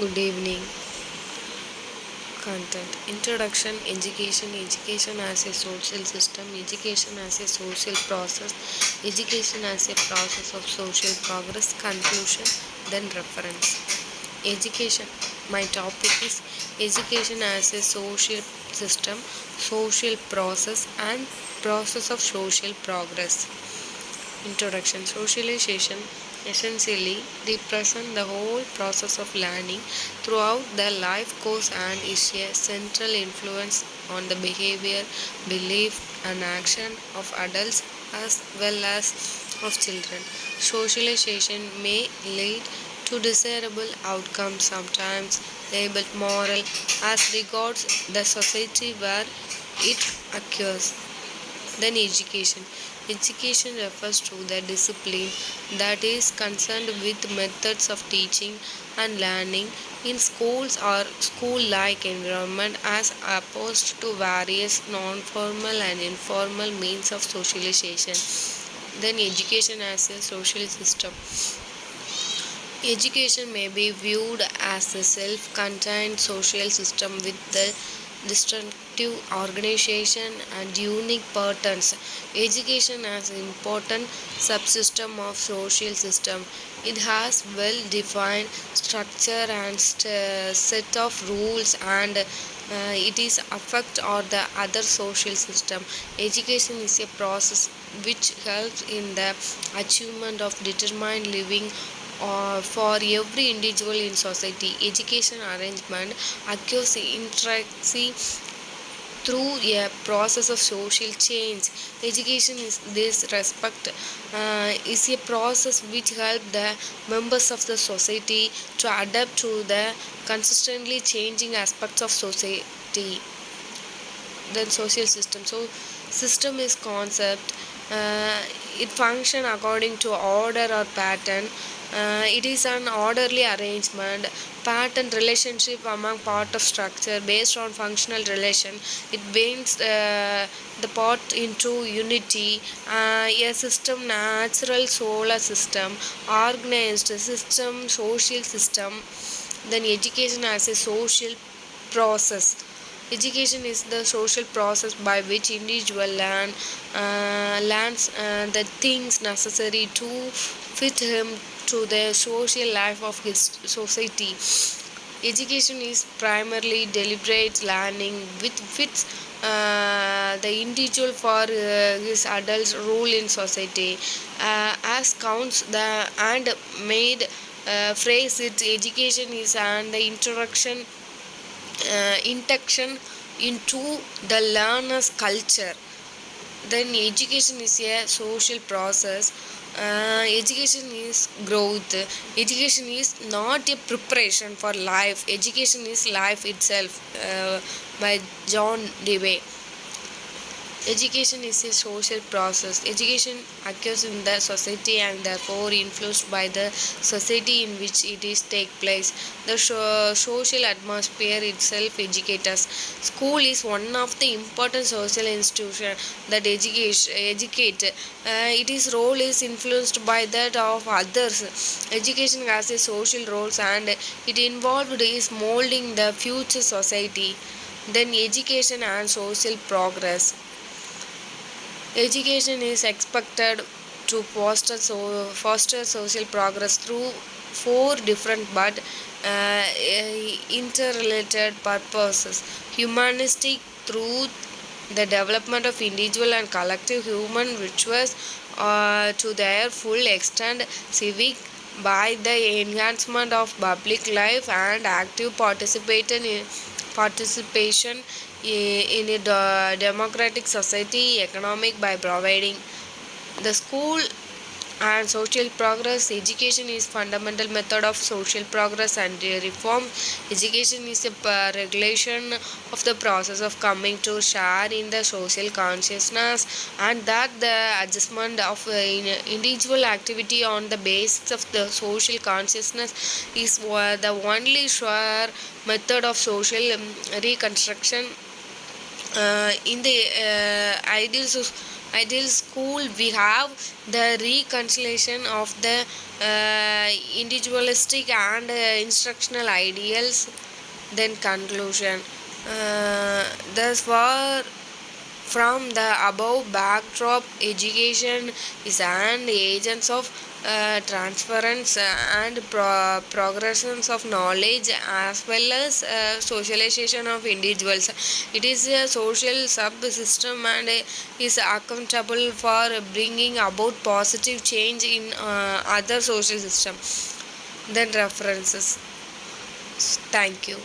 Good evening. Content Introduction Education as a social system, education as a social process, education as a process of social progress. Conclusion, then reference. Education. My topic is education as a social system, social process, and process of social progress. Introduction. Socialization essentially represents the whole process of learning throughout the life course and is a central influence on the behavior, belief, and action of adults as well as of children. Socialization may lead to desirable outcomes, sometimes labeled moral, as regards the society where it occurs. Then education. Education refers to the discipline that is concerned with methods of teaching and learning in schools or school-like environment as opposed to various non-formal and informal means of socialization. Then education as a social system. Education may be viewed as a self-contained social system with the distinctive organization and unique patterns. Education as an important subsystem of social system. It has well-defined structure and set of rules and it is affect or the other social system. Education is a process which helps in the achievement of determined living for every individual in society. Education arrangement occurs intrinsically through a process of social change. Education is this respect is a process which helps the members of the society to adapt to the consistently changing aspects of society. Then social system. So system is concept. It function according to order or pattern. It is an orderly arrangement pattern relationship among part of structure based on functional relation. It binds the part into unity. A system, natural solar system, organized system, social system. Then education as a social process. Education is the social process by which individual learns the things necessary to fit him to the social life of his society. Education is primarily deliberate learning which fits the individual for his adult role in society. As counts the and made phrase it, education is an the induction into the learner's culture. Then education is a social process. Education is growth. Education is not a preparation for life. Education is life itself. By John Dewey. Education is a social process. Education occurs in the society and therefore influenced by the society in which it is take place. The social atmosphere itself educates us. School is one of the important social institutions that educate. Its role is influenced by that of others. Education has a social roles and it involved is molding the future society. Then education and social progress. Education is expected to foster social progress through four different but interrelated purposes. Humanistic through the development of individual and collective human virtues to their full extent, civic by the enhancement of public life and active participation in a democratic society, economic by providing the school and social progress. Education is fundamental method of social progress and reform. Education is a regulation of the process of coming to share in the social consciousness and that the adjustment of individual activity on the basis of the social consciousness is the only sure method of social reconstruction. In the ideal Ideal school, we have the reconciliation of the individualistic and instructional ideals. Then conclusion. Thus far, from the above backdrop, education is an agent of transference and progressions of knowledge as well as socialization of individuals. It is a social subsystem and is accountable for bringing about positive change in other social system. Then references. Thank you.